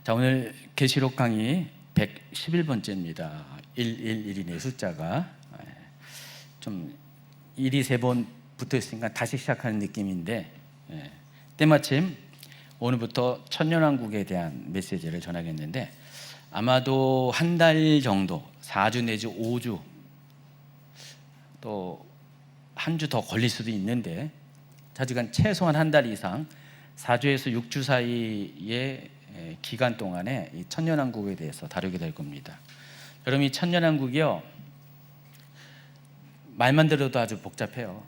자, 오늘 계시록 강의 111번째입니다. 111이네 숫자가. 좀 일이 3번 붙어 있으니까 다시 시작하는 느낌인데, 때마침 오늘부터 천년왕국에 대한 메시지를 전하겠는데, 아마도 한 달 정도, 4주 내지 5주, 또 한 주 더 걸릴 수도 있는데, 자주간 최소한 한 달 이상 4주에서 6주 사이의 기간 동안에 이 천년왕국에 대해서 다루게 될 겁니다. 여러분, 이 천년왕국이요, 말만 들어도 아주 복잡해요.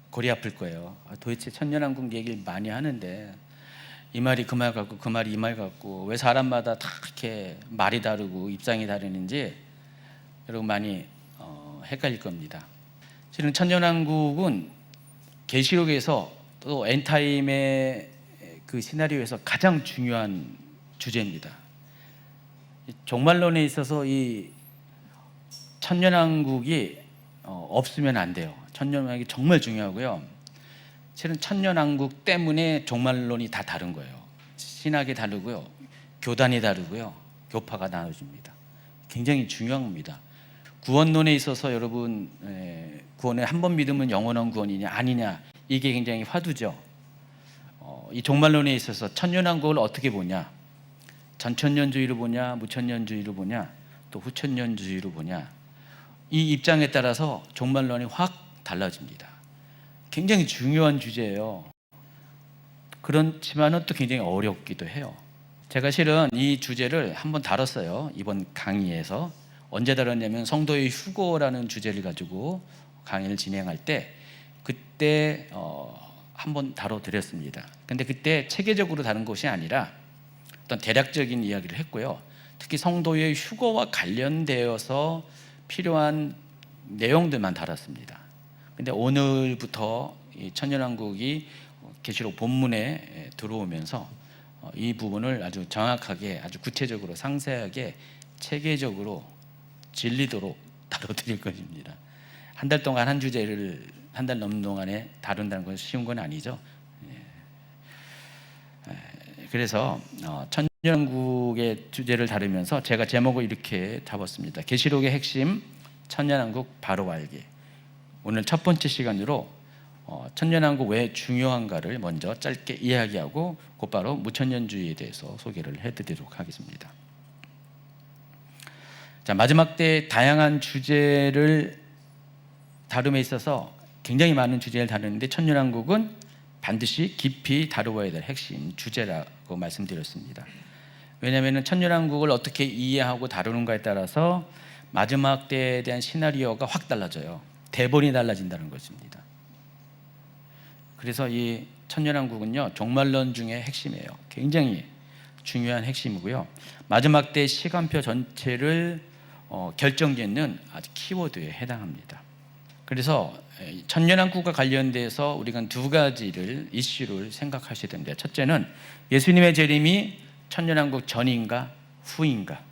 골이 아플 거예요. 도대체 천년왕국 얘기를 많이 하는데 이 말이 그 말 같고 그 말이 이 말 같고 왜 사람마다 다 이렇게 말이 다르고 입장이 다르는지 여러분 많이 헷갈릴 겁니다. 실은 천년왕국은 계시록에서 또 엔타임의 그 시나리오에서 가장 중요한 주제입니다. 종말론에 있어서 이 천년왕국이 없으면 안 돼요. 천년왕국이 정말 중요하고요. 실은 천년왕국 때문에 종말론이 다 다른 거예요. 신학이 다르고요, 교단이 다르고요, 교파가 나눠집니다. 굉장히 중요합니다. 구원론에 있어서 여러분, 구원을 한 번 믿으면 영원한 구원이냐 아니냐, 이게 굉장히 화두죠. 이 종말론에 있어서 천년왕국을 어떻게 보냐, 전천년주의로 보냐, 무천년주의로 보냐, 또 후천년주의로 보냐, 이 입장에 따라서 종말론이 확 달라집니다. 굉장히 중요한 주제예요. 그렇지만은 또 굉장히 어렵기도 해요. 제가 실은 이 주제를 한번 다뤘어요. 이번 강의에서. 언제 다뤘냐면 성도의 휴거라는 주제를 가지고 강의를 진행할 때 그때 한번 다뤄드렸습니다. 근데 그때 체계적으로 다룬 것이 아니라 어떤 대략적인 이야기를 했고요. 특히 성도의 휴거와 관련되어서 필요한 내용들만 다뤘습니다. 근데 오늘부터 이 천년왕국이 계시록 본문에 들어오면서 이 부분을 아주 정확하게, 아주 구체적으로, 상세하게, 체계적으로 진리도록 다뤄드릴 것입니다. 한 달 동안 한 주제를 한 달 넘는 동안에 다룬다는 건 쉬운 건 아니죠. 그래서 천년왕국의 주제를 다루면서 제가 제목을 이렇게 잡았습니다. 계시록의 핵심, 천년왕국 바로 알기. 오늘 첫 번째 시간으로 천년왕국 왜 중요한가를 먼저 짧게 이야기하고 곧바로 무천년주의에 대해서 소개를 해드리도록 하겠습니다. 자, 마지막 때 다양한 주제를 다룸에 있어서 굉장히 많은 주제를 다루는데 천년왕국은 반드시 깊이 다루어야 될 핵심 주제라고 말씀드렸습니다. 왜냐하면 천년왕국을 어떻게 이해하고 다루는가에 따라서 마지막 때에 대한 시나리오가 확 달라져요. 대본이 달라진다는 것입니다. 그래서 이 천년왕국은요, 종말론 중에 핵심이에요. 굉장히 중요한 핵심이고요. 마지막 때 시간표 전체를 결정짓는 아주 키워드에 해당합니다. 그래서 천년왕국과 관련돼서 우리가 두 가지를 이슈를 생각하셔야 됩니다. 첫째는 예수님의 재림이 천년왕국 전인가 후인가,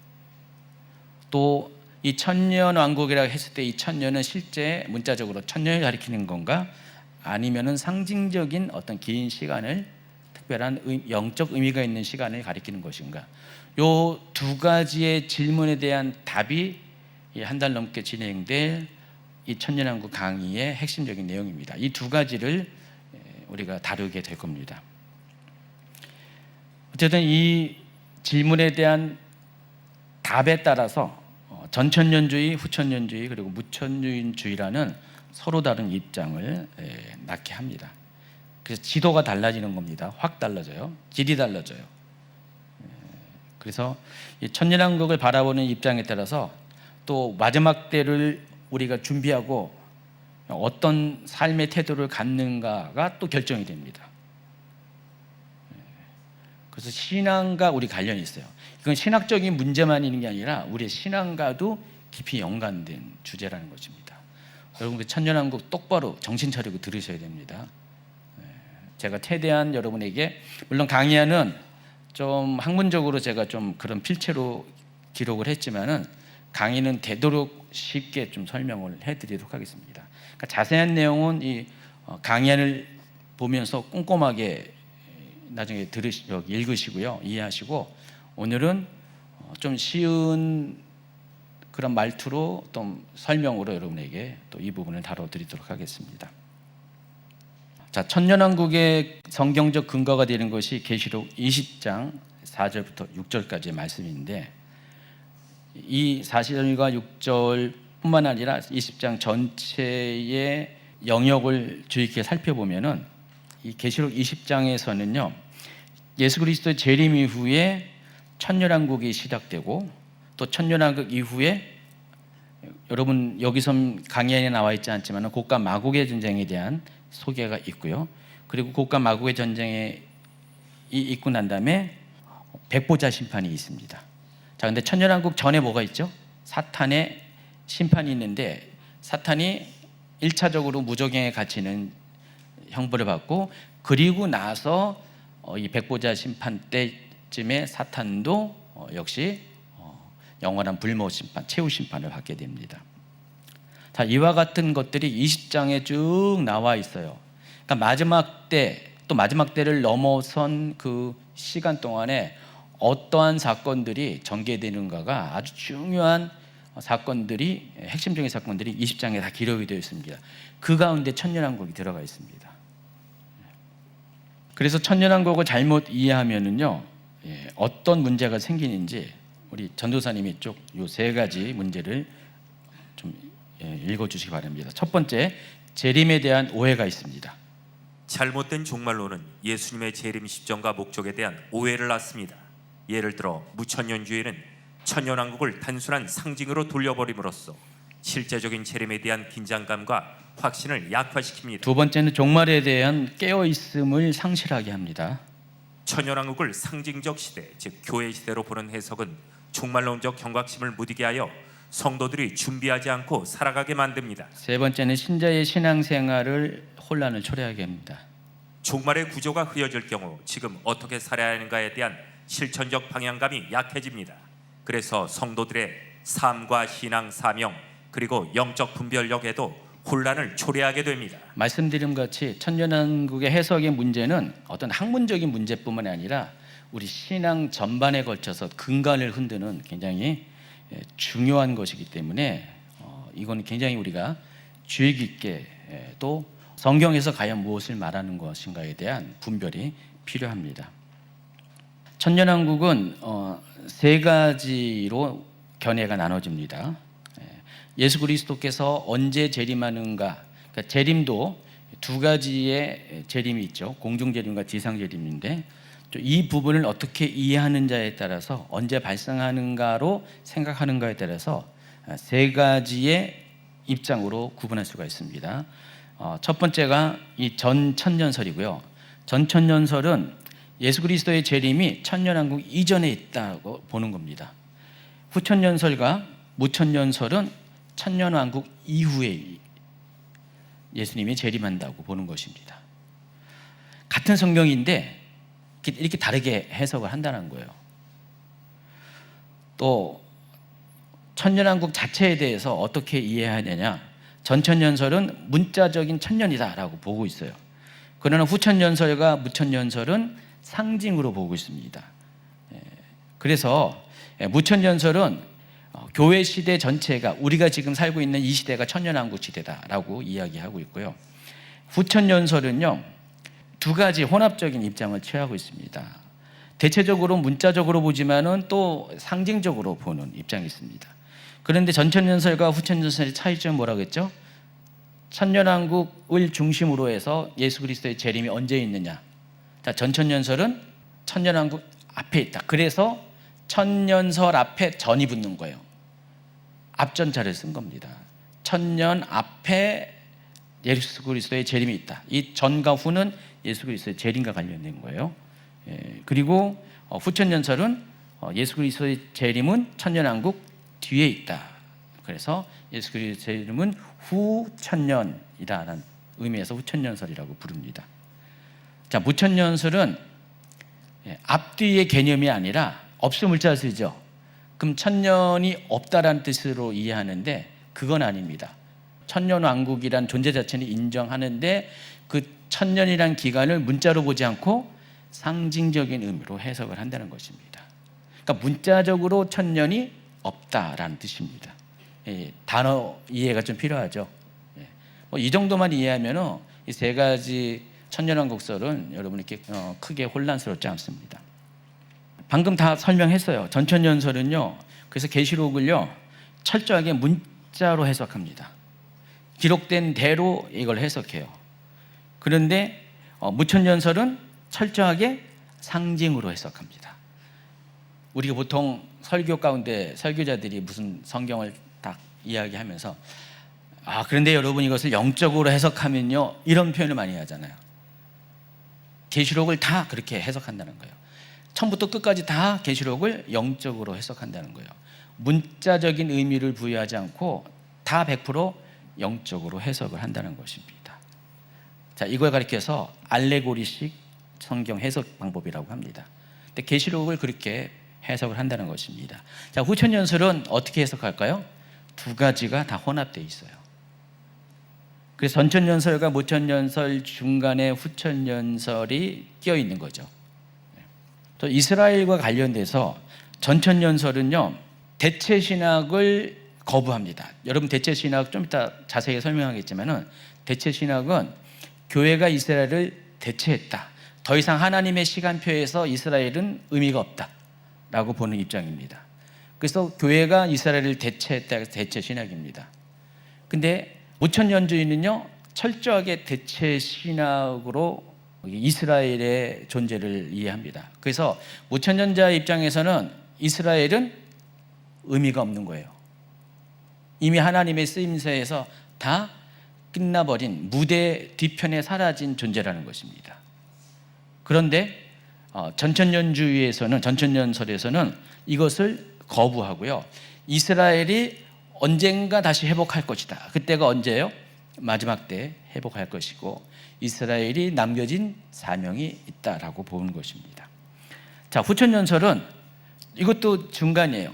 또 이 천년왕국이라고 했을 때 이 천년은 실제 문자적으로 천년을 가리키는 건가, 아니면은 상징적인 어떤 긴 시간을, 특별한 영적 의미가 있는 시간을 가리키는 것인가, 이 두 가지의 질문에 대한 답이 한 달 넘게 진행될 이 천년왕국 강의의 핵심적인 내용입니다. 이 두 가지를 우리가 다루게 될 겁니다. 어쨌든 이 질문에 대한 답에 따라서 전천년주의, 후천년주의, 그리고 무천년주의라는 서로 다른 입장을 낳게 합니다. 그래서 지도가 달라지는 겁니다. 확 달라져요. 질이 달라져요. 그래서 이 천년왕국을 바라보는 입장에 따라서 또 마지막 때를 우리가 준비하고 어떤 삶의 태도를 갖는가가 또 결정이 됩니다. 그래서 신앙과 우리 관련이 있어요. 이건 신학적인 문제만 있는 게 아니라 우리의 신앙과도 깊이 연관된 주제라는 것입니다. 여러분, 그 천년왕국 똑바로 정신 차리고 들으셔야 됩니다. 제가 최대한 여러분에게, 물론 강의하는 좀 학문적으로 제가 좀 그런 필체로 기록을 했지만은 강의는 되도록 쉽게 좀 설명을 해드리도록 하겠습니다. 그러니까 자세한 내용은 이 강의안을 보면서 꼼꼼하게 나중에 읽으시고요, 이해하시고 오늘은 좀 쉬운 그런 말투로 또 설명으로 여러분에게 또 이 부분을 다뤄드리도록 하겠습니다. 자, 천년왕국의 성경적 근거가 되는 것이 계시록 20장 4절부터 6절까지의 말씀인데, 이 4절과 6절뿐만 아니라 20장 전체의 영역을 주의 깊게 살펴보면은 이 계시록 20장에서는요, 예수 그리스도의 재림 이후에 천년왕국이 시작되고, 또 천년왕국 이후에 여러분 여기서 강의에 나와 있지 않지만 곡과 마곡의 전쟁에 대한 소개가 있고요. 그리고 곡과 마곡의 전쟁이 있고 난 다음에 백보자 심판이 있습니다. 자, 근데 천년왕국 전에 뭐가 있죠? 사탄의 심판이 있는데, 사탄이 1차적으로 무적행에 갇히는 형벌을 받고, 그리고 나서 이 백보자 심판 때쯤에 사탄도 역시 영원한 불모 심판, 최후 심판을 받게 됩니다. 자, 이와 같은 것들이 20장에 쭉 나와 있어요. 그러니까 마지막 때, 또 마지막 때를 넘어선 그 시간 동안에 어떠한 사건들이 전개되는가가 아주 중요한 사건들이, 핵심적인 사건들이 20장에 다 기록이 되어 있습니다. 그 가운데 천년왕국이 들어가 있습니다. 그래서 천년왕국을 잘못 이해하면은요, 어떤 문제가 생기는지 우리 전도사님이 쭉 요 세 가지 문제를 좀 읽어주시기 바랍니다. 첫 번째, 재림에 대한 오해가 있습니다. 잘못된 종말론은 예수님의 재림 시점과 목적에 대한 오해를 낳습니다. 예를 들어 무천년주의는 천년왕국을 단순한 상징으로 돌려버림으로써 실제적인 재림에 대한 긴장감과 확신을 약화시킵니다. 두 번째는 종말에 대한 깨어있음을 상실하게 합니다. 천년왕국을 상징적 시대, 즉 교회 시대로 보는 해석은 종말론적 경각심을 무디게 하여 성도들이 준비하지 않고 살아가게 만듭니다. 세 번째는 신자의 신앙생활을 혼란을 초래하게 합니다. 종말의 구조가 흐려질 경우 지금 어떻게 살아야 하는가에 대한 실천적 방향감이 약해집니다. 그래서 성도들의 삶과 신앙 사명, 그리고 영적 분별력에도 혼란을 초래하게 됩니다. 말씀드린 같이 천년왕국의 해석의 문제는 어떤 학문적인 문제뿐만 아니라 우리 신앙 전반에 걸쳐서 근간을 흔드는 굉장히 중요한 것이기 때문에 이건 굉장히 우리가 주의 깊게 또 성경에서 과연 무엇을 말하는 것인가에 대한 분별이 필요합니다. 천년왕국은 세 가지로 견해가 나눠집니다. 예수 그리스도께서 언제 재림하는가, 그러니까 재림도 두 가지의 재림이 있죠. 공중 재림과 지상 재림인데, 이 부분을 어떻게 이해하는자에 따라서, 언제 발생하는가로 생각하는가에 따라서 세 가지의 입장으로 구분할 수가 있습니다. 첫 번째가 이 전천년설이고요. 전천년설은 예수 그리스도의 재림이 천년왕국 이전에 있다고 보는 겁니다. 후천년설과 무천년설은 천년왕국 이후에 예수님이 재림한다고 보는 것입니다. 같은 성경인데 이렇게 다르게 해석을 한다는 거예요. 또 천년왕국 자체에 대해서 어떻게 이해해야 되냐, 전천년설은 문자적인 천년이다라고 보고 있어요. 그러나 후천년설과 무천년설은 상징으로 보고 있습니다. 그래서 무천년설은 교회 시대 전체가, 우리가 지금 살고 있는 이 시대가 천년왕국 시대다라고 이야기하고 있고요. 후천년설은요, 두 가지 혼합적인 입장을 취하고 있습니다. 대체적으로 문자적으로 보지만은 또 상징적으로 보는 입장이 있습니다. 그런데 전천년설과 후천년설의 차이점은 뭐라고 했죠? 천년왕국을 중심으로 해서 예수 그리스도의 재림이 언제 있느냐. 자, 전천년설은 천년왕국 앞에 있다. 그래서 천년설 앞에 전이 붙는 거예요. 앞전자를 쓴 겁니다. 천년 앞에 예수 그리스도의 재림이 있다. 이 전과 후는 예수 그리스도의 재림과 관련된 거예요. 그리고 후천년설은 예수 그리스도의 재림은 천년왕국 뒤에 있다. 그래서 예수 그리스도의 재림은 후천년이다라는 의미에서 후천년설이라고 부릅니다. 자, 무천년설은 앞뒤의 개념이 아니라 없을 물자를 쓰죠. 그럼 천년이 없다라는 뜻으로 이해하는데 그건 아닙니다. 천년왕국이란 존재 자체는 인정하는데 그 천년이란 기간을 문자로 보지 않고 상징적인 의미로 해석을 한다는 것입니다. 그러니까 문자적으로 천년이 없다라는 뜻입니다. 단어 이해가 좀 필요하죠. 이 정도만 이해하면 이 세 가지 천년왕국설은 여러분 이렇게 크게 혼란스럽지 않습니다. 방금 다 설명했어요. 전천년설은요. 그래서 계시록을요 철저하게 문자로 해석합니다. 기록된 대로 이걸 해석해요. 그런데 무천년설은 철저하게 상징으로 해석합니다. 우리가 보통 설교 가운데 설교자들이 무슨 성경을 딱 이야기하면서 그런데 여러분 이것을 영적으로 해석하면요 이런 표현을 많이 하잖아요. 계시록을 다 그렇게 해석한다는 거예요. 처음부터 끝까지 다 계시록을 영적으로 해석한다는 거예요. 문자적인 의미를 부여하지 않고 다 100% 영적으로 해석을 한다는 것입니다. 자, 이걸 가리켜서 알레고리식 성경 해석 방법이라고 합니다. 근데 계시록을 그렇게 해석을 한다는 것입니다. 자, 후천연설은 어떻게 해석할까요? 두 가지가 다 혼합되어 있어요. 그래서 전천연설과 무천연설 중간에 후천연설이 끼어 있는 거죠. 또 이스라엘과 관련돼서 전천연설은요 대체신학을 거부합니다. 여러분 대체신학 좀 이따 자세히 설명하겠지만은 대체신학은 교회가 이스라엘을 대체했다. 더 이상 하나님의 시간표에서 이스라엘은 의미가 없다라고 보는 입장입니다. 그래서 교회가 이스라엘을 대체했다. 대체신학입니다. 근데 무천년주의는요 철저하게 대체신학으로 이스라엘의 존재를 이해합니다. 그래서 무천년자 입장에서는 이스라엘은 의미가 없는 거예요. 이미 하나님의 쓰임새에서 다 끝나버린 무대 뒤편에 사라진 존재라는 것입니다. 그런데 전천년설에서는 이것을 거부하고요. 이스라엘이 언젠가 다시 회복할 것이다. 그때가 언제예요? 마지막 때 회복할 것이고 이스라엘이 남겨진 사명이 있다라고 보는 것입니다. 자, 후천연설은 이것도 중간이에요.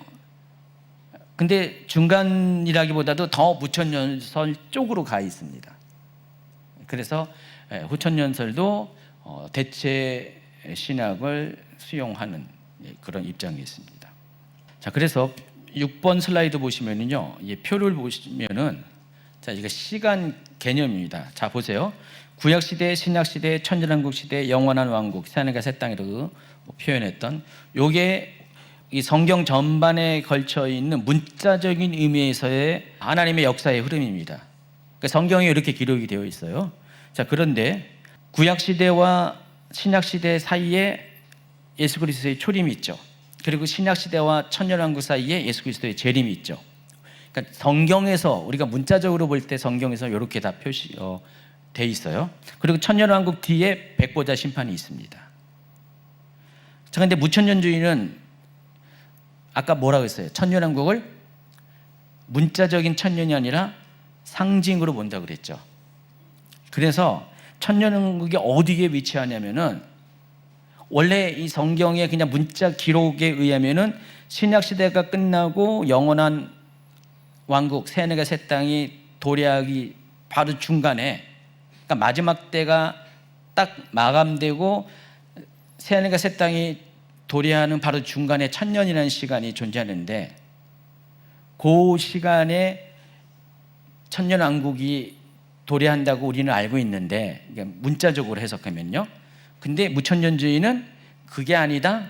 근데 중간이라기보다도 더 무천연설 쪽으로 가 있습니다. 그래서 후천연설도 대체 신학을 수용하는 그런 입장이 있습니다. 자, 그래서 6번 슬라이드 보시면은요, 이 표를 보시면은 자, 이거 시간 개념입니다. 자, 보세요. 구약 시대, 신약 시대, 천년왕국 시대, 영원한 왕국, 새하늘과 새 땅이라고 표현했던 요게 이 성경 전반에 걸쳐 있는 문자적인 의미에서의 하나님의 역사의 흐름입니다. 그러니까 성경에 이렇게 기록이 되어 있어요. 자, 그런데 구약 시대와 신약 시대 사이에 예수 그리스도의 초림이 있죠. 그리고 신약 시대와 천년왕국 사이에 예수 그리스도의 재림이 있죠. 그러니까 성경에서 우리가 문자적으로 볼 때 성경에서 이렇게 다 돼 있어요. 그리고 천년왕국 뒤에 백보자 심판이 있습니다. 자, 그런데 무천년주의는 아까 뭐라고 했어요? 천년왕국을 문자적인 천년이 아니라 상징으로 본다고 그랬죠. 그래서 천년왕국이 어디에 위치하냐면은 원래 이 성경의 그냥 문자 기록에 의하면은 신약 시대가 끝나고 영원한 왕국 새하늘과 새 땅이 도래하기 바로 중간에, 그러니까 마지막 때가 딱 마감되고 새하늘과 새 땅이 도래하는 바로 중간에 천년이라는 시간이 존재하는데 그 시간에 천년왕국이 도래한다고 우리는 알고 있는데 문자적으로 해석하면요. 근데 무천년주의는 그게 아니다.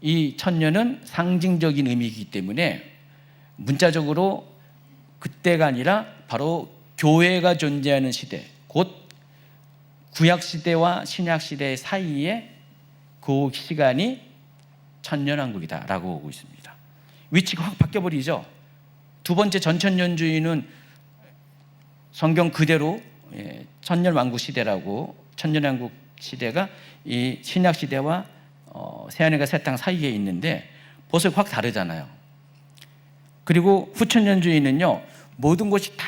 이 천년은 상징적인 의미이기 때문에 문자적으로 그때가 아니라 바로 교회가 존재하는 시대, 곧 구약시대와 신약시대 사이에 그 시간이 천년왕국이다라고 보고 있습니다. 위치가 확 바뀌어버리죠. 두 번째 전천년주의는 성경 그대로 천년왕국 시대라고, 천년왕국 시대가 이 신약시대와 새하늘과 새 땅 사이에 있는데 벌써 확 다르잖아요. 그리고 후천년주의는요, 모든 것이 다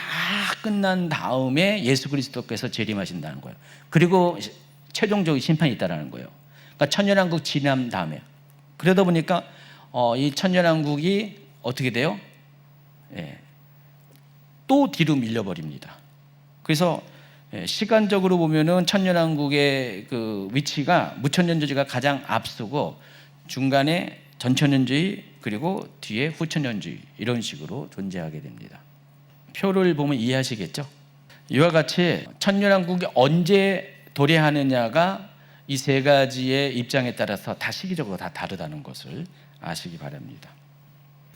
끝난 다음에 예수 그리스도께서 재림하신다는 거예요. 그리고 최종적인 심판이 있다는 거예요. 그러니까 천년왕국 지난 다음에. 그러다 보니까 이 천년왕국이 어떻게 돼요? 또 뒤로 밀려버립니다. 그래서 시간적으로 보면은 천년왕국의 그 위치가 무천년주의가 가장 앞서고 중간에 전천년주의 그리고 뒤에 후천년주의 이런 식으로 존재하게 됩니다. 표를 보면 이해하시겠죠? 이와 같이 천년왕국이 언제 도래하느냐가 이 세 가지의 입장에 따라서 다 시기적으로 다 다르다는 것을 아시기 바랍니다.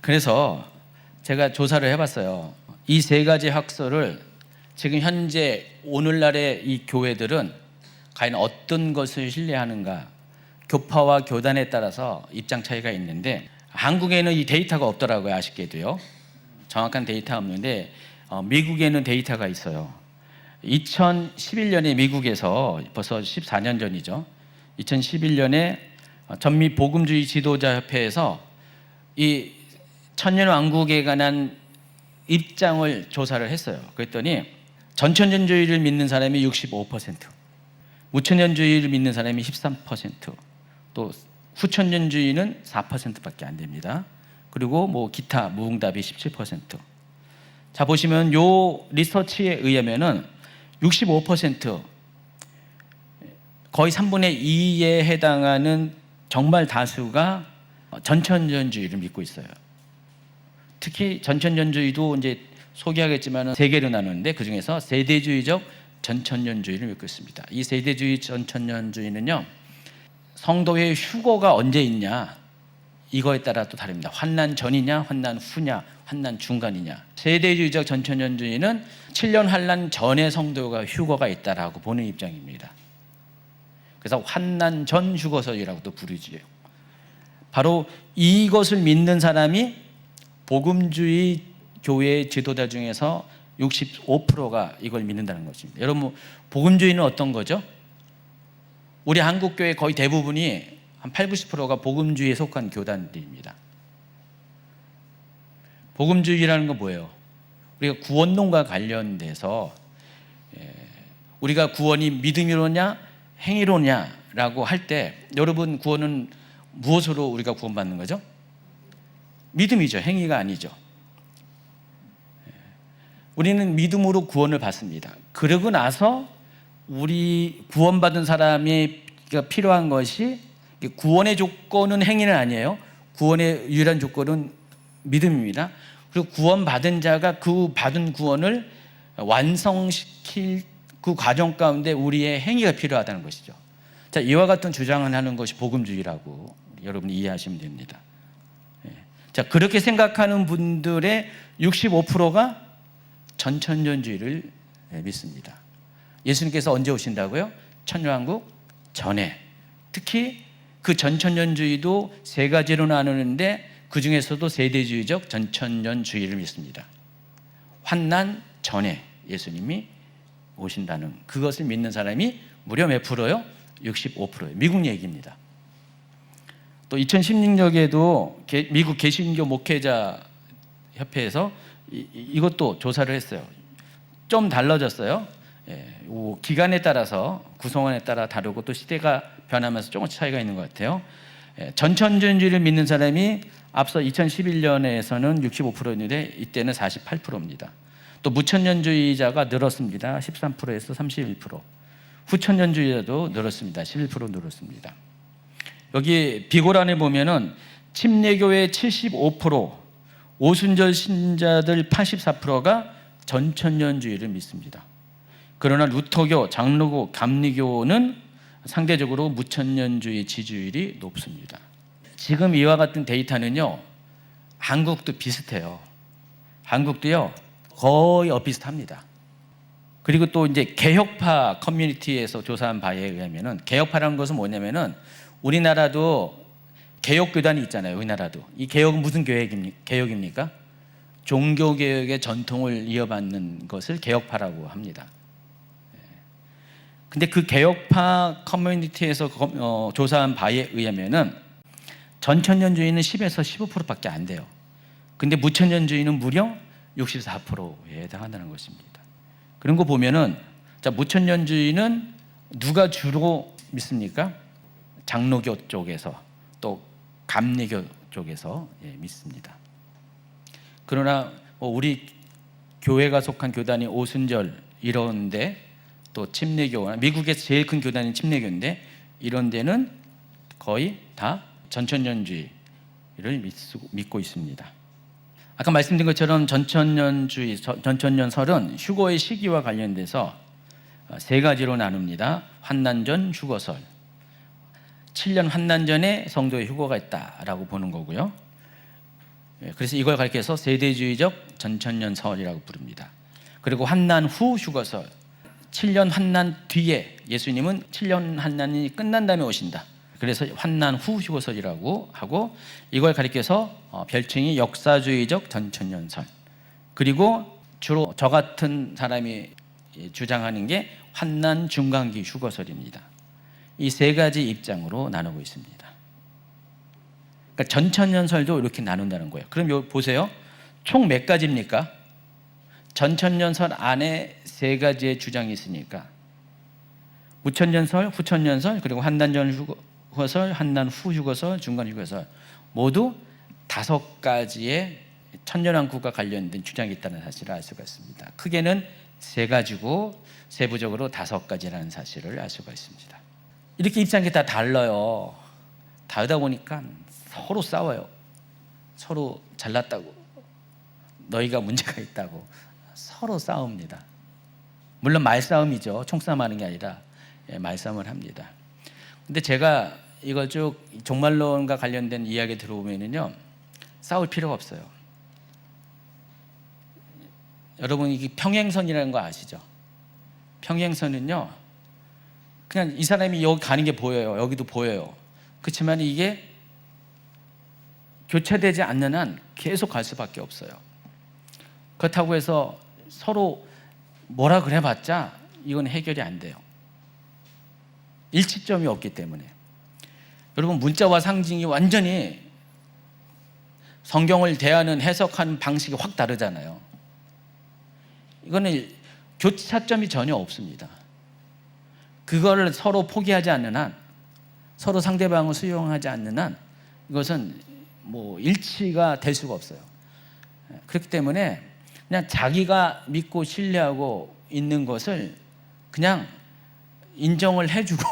그래서 제가 조사를 해봤어요. 이 세 가지 학설을 지금 현재 오늘날의 이 교회들은 과연 어떤 것을 신뢰하는가, 교파와 교단에 따라서 입장 차이가 있는데 한국에는 이 데이터가 없더라고요. 아쉽게도요. 정확한 데이터가 없는데 미국에는 데이터가 있어요. 2011년에 미국에서 벌써 14년 전이죠. 2011년에 전미 복음주의 지도자 협회에서 이 천년왕국에 관한 입장을 조사를 했어요. 그랬더니 전천년주의를 믿는 사람이 65%, 무천년주의를 믿는 사람이 13%, 또 후천년주의는 4%밖에 안 됩니다. 그리고 뭐 기타 무응답이 17%. 자 보시면 요 리서치에 의하면은 65% 거의 3분의 2에 해당하는 정말 다수가 전천년주의를 믿고 있어요. 특히 전천년주의도 이제 소개하겠지만 세 개로 나누는데 그 중에서 세대주의적 전천년주의를 믿고 있습니다. 이 세대주의 전천년주의는요, 성도의 휴거가 언제 있냐 이거에 따라 또 다릅니다. 환난 전이냐, 환난 후냐, 환난 중간이냐. 세대주의적 전천년주의는 7년 환난 전에 성도가 휴거가 있다라고 보는 입장입니다. 그래서 환난 전 휴거설이라고도 부르지요. 바로 이것을 믿는 사람이 복음주의 교회 지도자 중에서 65%가 이걸 믿는다는 것입니다. 여러분, 복음주의는 어떤 거죠? 우리 한국교회 거의 대부분이 한 80~90%가 복음주의에 속한 교단들입니다. 복음주의라는 건 뭐예요? 우리가 구원론과 관련돼서 우리가 구원이 믿음이로냐 행위로냐라고 할 때 여러분 구원은 무엇으로 우리가 구원받는 거죠? 믿음이죠. 행위가 아니죠. 우리는 믿음으로 구원을 받습니다. 그러고 나서 우리 구원받은 사람이 필요한 것이 구원의 조건은 행위는 아니에요. 구원의 유일한 조건은 믿음입니다. 그리고 구원받은 자가 그 받은 구원을 완성시킬 그 과정 가운데 우리의 행위가 필요하다는 것이죠. 자, 이와 같은 주장을 하는 것이 복음주의라고 여러분이 이해하시면 됩니다. 자, 그렇게 생각하는 분들의 65%가 전천년주의를 믿습니다. 예수님께서 언제 오신다고요? 천년왕국 전에. 특히 그 전천년주의도 세 가지로 나누는데 그 중에서도 세대주의적 전천년주의를 믿습니다. 환난 전에 예수님이 오신다는 그것을 믿는 사람이 무려 몇 프로요? 65%예요. 미국 얘기입니다. 또 2016년에도 미국 개신교 목회자 협회에서 이것도 조사를 했어요. 좀 달라졌어요. 기간에 따라서 구성원에 따라 다르고 또 시대가 변하면서 조금씩 차이가 있는 것 같아요. 전천년주의를 믿는 사람이 앞서 2011년에서는 65%였는데 이때는 48%입니다. 또 무천년주의자가 늘었습니다. 13%에서 31%. 후천년주의자도 늘었습니다. 11% 늘었습니다. 여기 비고란에 보면은 침례교회 75%, 오순절 신자들 84%가 전천년주의를 믿습니다. 그러나 루터교, 장로교, 감리교는 상대적으로 무천년주의 지지율이 높습니다. 지금 이와 같은 데이터는요, 한국도 비슷해요. 한국도요, 거의 비슷합니다. 그리고 또 이제 개혁파 커뮤니티에서 조사한 바에 의하면은, 개혁파라는 것은 뭐냐면은 우리나라도 개혁교단이 있잖아요. 우리나라도. 이 개혁은 무슨 개혁입니까? 종교개혁의 전통을 이어받는 것을 개혁파라고 합니다. 근데 그 개혁파 커뮤니티에서 조사한 바에 의하면은 전천년주의는 10에서 15%밖에 안 돼요. 근데 무천년주의는 무려 64%에 해당한다는 것입니다. 그런 거 보면은, 자, 무천년주의는 누가 주로 믿습니까? 장로교 쪽에서 또 감리교 쪽에서 믿습니다. 그러나 우리 교회가 속한 교단이 오순절 이런데 또 침례교, 미국에서 제일 큰 교단인 침례교인데 이런 데는 거의 다 전천년주의를 믿고 있습니다. 아까 말씀드린 것처럼 전천년주의, 전천년설은 휴거의 시기와 관련돼서 세 가지로 나눕니다. 환난전, 휴거설. 7년 환난전에 성도의 휴거가 있다라고 보는 거고요. 그래서 이걸 가리켜서 세대주의적 전천년설이라고 부릅니다. 그리고 환난 후 휴거설. 7년 환난 뒤에 예수님은 7년 환난이 끝난 다음에 오신다. 그래서 환난 후 휴거설이라고 하고, 이걸 가리켜서 별칭이 역사주의적 전천년설. 그리고 주로 저 같은 사람이 주장하는 게 환난 중간기 휴거설입니다. 이 세 가지 입장으로 나누고 있습니다. 그러니까 전천년설도 이렇게 나눈다는 거예요. 그럼 보세요. 총 몇 가지입니까? 전천년설 안에 세 가지의 주장이 있으니까 무천년설, 후천년설, 그리고 환난전 휴거설, 환난 후 휴거설, 중간 휴거설 모두 5가지의 천년왕국과 관련된 주장이 있다는 사실을 알 수가 있습니다. 크게는 3가지고 세부적으로 5가지라는 사실을 알 수가 있습니다. 이렇게 입장이 다 달라요. 다르다 보니까 서로 싸워요. 서로 잘났다고, 너희가 문제가 있다고 서로 싸웁니다. 물론 말싸움이죠. 총싸움하는 게 아니라 말싸움을 합니다. 근데 제가 이걸 쭉 종말론과 관련된 이야기 들어보면요, 싸울 필요가 없어요. 여러분, 이게 평행선이라는 거 아시죠? 평행선은요, 그냥 이 사람이 여기 가는 게 보여요. 여기도 보여요. 그렇지만 이게 교차되지 않는 한 계속 갈 수밖에 없어요. 그렇다고 해서 서로 뭐라 그래봤자 이건 해결이 안 돼요. 일치점이 없기 때문에. 여러분, 문자와 상징이 완전히 성경을 대하는 해석하는 방식이 확 다르잖아요. 이거는 교차점이 전혀 없습니다. 그거를 서로 포기하지 않는 한, 서로 상대방을 수용하지 않는 한 이것은 일치가 될 수가 없어요. 그렇기 때문에 그냥 자기가 믿고 신뢰하고 있는 것을 그냥 인정을 해주고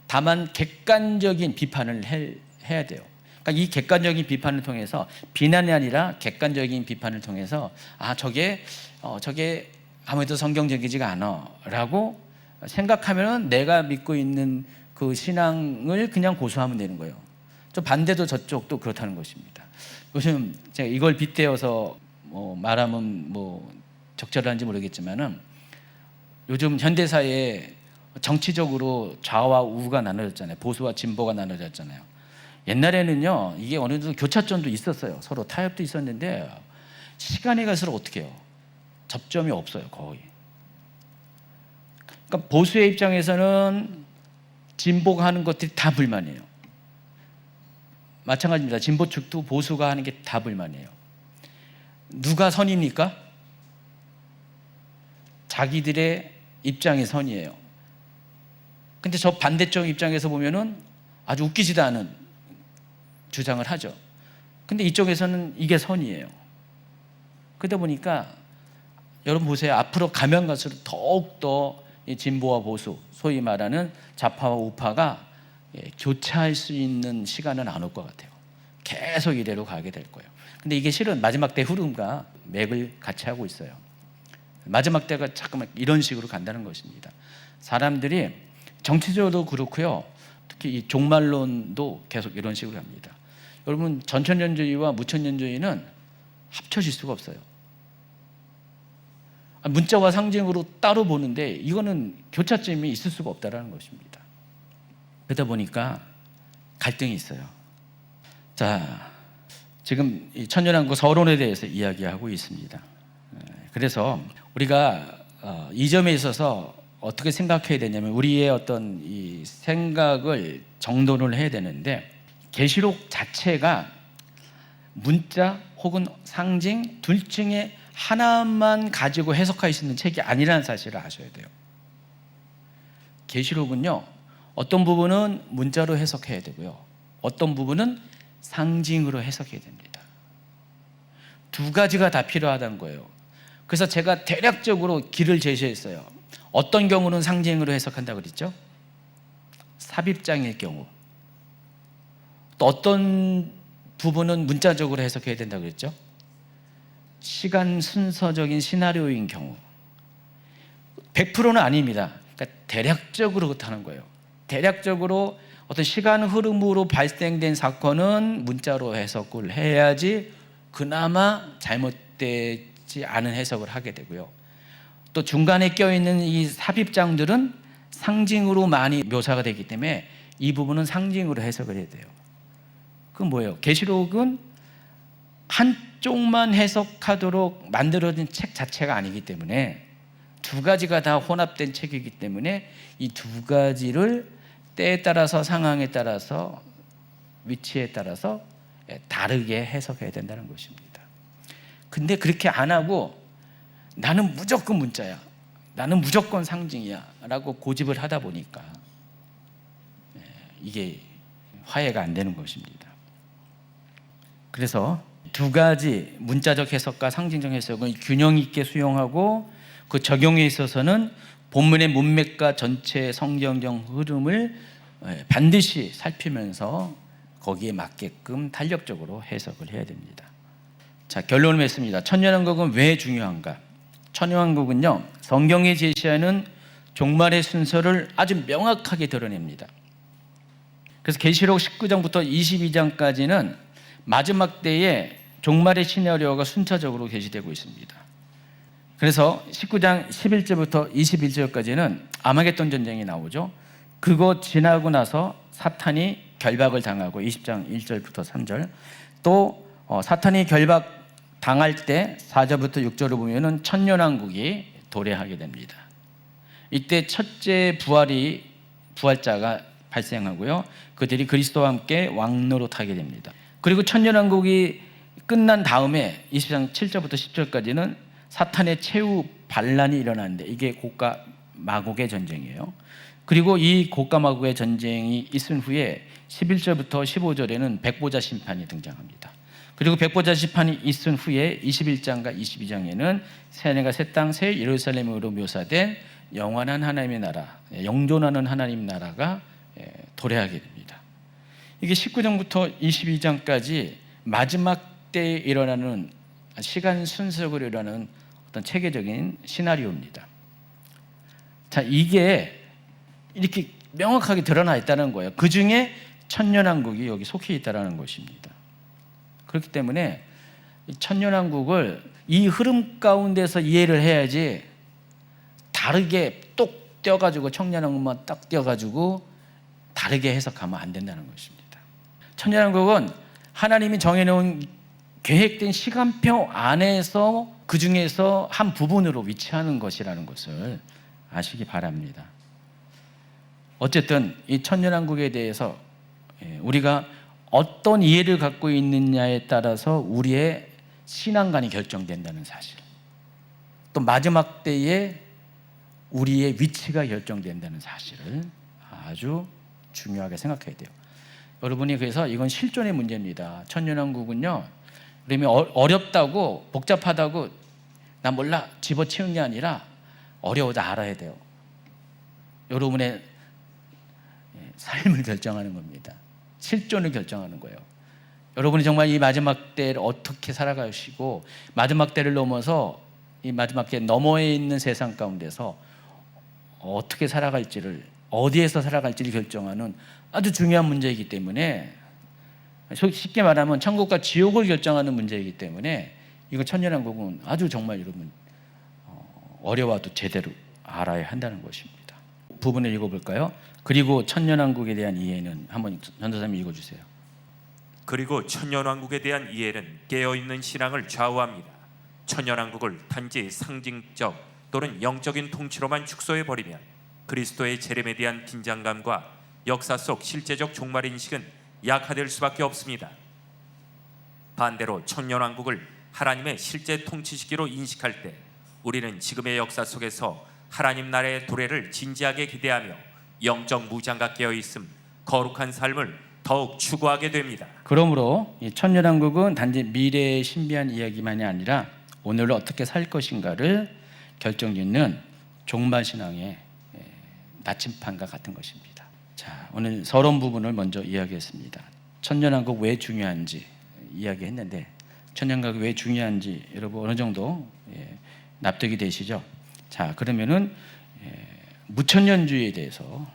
다만 객관적인 비판을 해야 돼요. 그러니까 이 객관적인 비판을 통해서, 비난이 아니라 객관적인 비판을 통해서 저게 아무래도 성경적이지가 않아 라고 생각하면 내가 믿고 있는 그 신앙을 그냥 고수하면 되는 거예요. 좀 반대도 저쪽도 그렇다는 것입니다. 요즘 제가 이걸 빗대어서 말하면 적절한지 모르겠지만은, 요즘 현대사회에 정치적으로 좌와 우가 나눠졌잖아요. 보수와 진보가 나눠졌잖아요. 옛날에는요, 이게 어느 정도 교차점도 있었어요. 서로 타협도 있었는데 시간이 갈수록 어떻게 해요? 접점이 없어요, 거의. 그러니까 보수의 입장에서는 진보가 하는 것들이 다 불만이에요. 마찬가지입니다. 진보 측도 보수가 하는 게 다 불만이에요. 누가 선입니까? 자기들의 입장이 선이에요. 근데 저 반대쪽 입장에서 보면은 아주 웃기지도 않은 주장을 하죠. 근데 이쪽에서는 이게 선이에요. 그러다 보니까 여러분 보세요. 앞으로 가면 갈수록 더욱더 이 진보와 보수, 소위 말하는 좌파와 우파가 교차할 수 있는 시간은 안 올 것 같아요. 계속 이대로 가게 될 거예요. 근데 이게 실은 마지막 때 흐름과 맥을 같이 하고 있어요. 마지막 때가 자꾸만 이런 식으로 간다는 것입니다. 사람들이 정치적으로도 그렇고요, 특히 이 종말론도 계속 이런 식으로 합니다. 여러분, 전천년주의와 무천년주의는 합쳐질 수가 없어요. 문자와 상징으로 따로 보는데 이거는 교차점이 있을 수가 없다는 것입니다. 그러다 보니까 갈등이 있어요. 자, 지금 이 천년왕국 서론에 대해서 이야기하고 있습니다. 그래서 우리가 이 점에 있어서 어떻게 생각해야 되냐면, 우리의 어떤 이 생각을 정돈을 해야 되는데, 계시록 자체가 문자 혹은 상징 둘 중에 하나만 가지고 해석할 수 있는 책이 아니라는 사실을 아셔야 돼요. 계시록은요, 어떤 부분은 문자로 해석해야 되고요, 어떤 부분은 상징으로 해석해야 됩니다. 두 가지가 다 필요하다는 거예요. 그래서 제가 대략적으로 길을 제시했어요. 어떤 경우는 상징으로 해석한다 그랬죠? 삽입장일 경우. 또 어떤 부분은 문자적으로 해석해야 된다고 그랬죠? 시간 순서적인 시나리오인 경우. 100%는 아닙니다. 그러니까 대략적으로 그렇다는 거예요. 대략적으로 어떤 시간 흐름으로 발생된 사건은 문자로 해석을 해야지 그나마 잘못되지 않은 해석을 하게 되고요. 또 중간에 껴있는 이 삽입장들은 상징으로 많이 묘사가 되기 때문에 이 부분은 상징으로 해석을 해야 돼요. 그건 뭐예요? 계시록은 한쪽만 해석하도록 만들어진 책 자체가 아니기 때문에 두 가지가 다 혼합된 책이기 때문에 이 두 가지를 때에 따라서 상황에 따라서 위치에 따라서 다르게 해석해야 된다는 것입니다. 근데 그렇게 안 하고 나는 무조건 문자야, 나는 무조건 상징이야 라고 고집을 하다 보니까 이게 화해가 안 되는 것입니다. 그래서 두 가지 문자적 해석과 상징적 해석은 균형 있게 수용하고 그 적용에 있어서는 본문의 문맥과 전체 성경적 흐름을 반드시 살피면서 거기에 맞게끔 탄력적으로 해석을 해야 됩니다. 자, 결론을 맺습니다. 천년왕국은 왜 중요한가? 천년왕국은요, 성경이 제시하는 종말의 순서를 아주 명확하게 드러냅니다. 그래서 계시록 19장부터 22장까지는 마지막 때에 종말의 시나리오가 순차적으로 게시되고 있습니다. 그래서 19장 11절부터 21절까지는 아마겟돈 전쟁이 나오죠. 그거 지나고 나서 사탄이 결박을 당하고 20장 1절부터 3절 또 사탄이 결박 당할 때 4절부터 6절을 보면은 천년왕국이 도래하게 됩니다. 이때 첫째 부활자가 발생하고요. 그들이 그리스도와 함께 왕노릇하게 됩니다. 그리고 천년왕국이 끝난 다음에 20장 7절부터 10절까지는 사탄의 최후 반란이 일어나는데 이게 고가 마곡의 전쟁이에요. 그리고 이 고가 마곡의 전쟁이 있은 후에 11절부터 15절에는 백보자 심판이 등장합니다. 그리고 백보자 심판이 있은 후에 21장과 22장에는 새하늘과 새 땅, 새 예루살렘으로 묘사된 영원한 하나님의 나라, 영존하는 하나님 나라가 도래하게 됩니다. 이게 19장부터 22장까지 마지막 때에 일어나는 시간 순서로 일어나는 어떤 체계적인 시나리오입니다. 자, 이게 이렇게 명확하게 드러나 있다는 거예요. 그 중에 천년왕국이 여기 속해 있다는 것입니다. 그렇기 때문에 천년왕국을 이 흐름 가운데서 이해를 해야지 다르게 똑 떼어가지고 천년왕국만 딱 떼어가지고 다르게 해석하면 안 된다는 것입니다. 천년왕국은 하나님이 정해놓은 계획된 시간표 안에서 그 중에서 한 부분으로 위치하는 것이라는 것을 아시기 바랍니다. 어쨌든 이 천년왕국에 대해서 우리가 어떤 이해를 갖고 있느냐에 따라서 우리의 신앙관이 결정된다는 사실, 또 마지막 때에 우리의 위치가 결정된다는 사실을 아주 중요하게 생각해야 돼요. 여러분이 그래서 이건 실존의 문제입니다. 천년왕국은요, 그러면 어렵다고 복잡하다고 나 몰라 집어치운 게 아니라 어려워도 알아야 돼요. 여러분의 삶을 결정하는 겁니다. 실존을 결정하는 거예요. 여러분이 정말 이 마지막 때를 어떻게 살아가시고 마지막 때를 넘어서 이 마지막 때 너머에 있는 세상 가운데서 어떻게 살아갈지를, 어디에서 살아갈지를 결정하는 아주 중요한 문제이기 때문에, 쉽게 말하면 천국과 지옥을 결정하는 문제이기 때문에 이거 천년왕국은 아주 정말 여러분 어려워도 제대로 알아야 한다는 것입니다. 부분을 읽어볼까요? 그리고 천년왕국에 대한 이해는 한번 전도사님이 읽어주세요. 그리고 천년왕국에 대한 이해는 깨어있는 신앙을 좌우합니다. 천년왕국을 단지 상징적 또는 영적인 통치로만 축소해버리면 그리스도의 재림에 대한 긴장감과 역사 속 실제적 종말인식은 약화될 수밖에 없습니다. 반대로 천년왕국을 하나님의 실제 통치 시기로 인식할 때 우리는 지금의 역사 속에서 하나님 나라의 도래를 진지하게 기대하며 영적 무장과 깨어있음, 거룩한 삶을 더욱 추구하게 됩니다. 그러므로 이 천년왕국은 단지 미래의 신비한 이야기만이 아니라 오늘 어떻게 살 것인가를 결정짓는 종말 신앙의 나침판과 같은 것입니다. 자, 오늘 서론 부분을 먼저 이야기했습니다. 천년왕국 왜 중요한지 이야기했는데, 천년왕국이 왜 중요한지 여러분 어느 정도 납득이 되시죠? 자, 그러면은 무천년주의에 대해서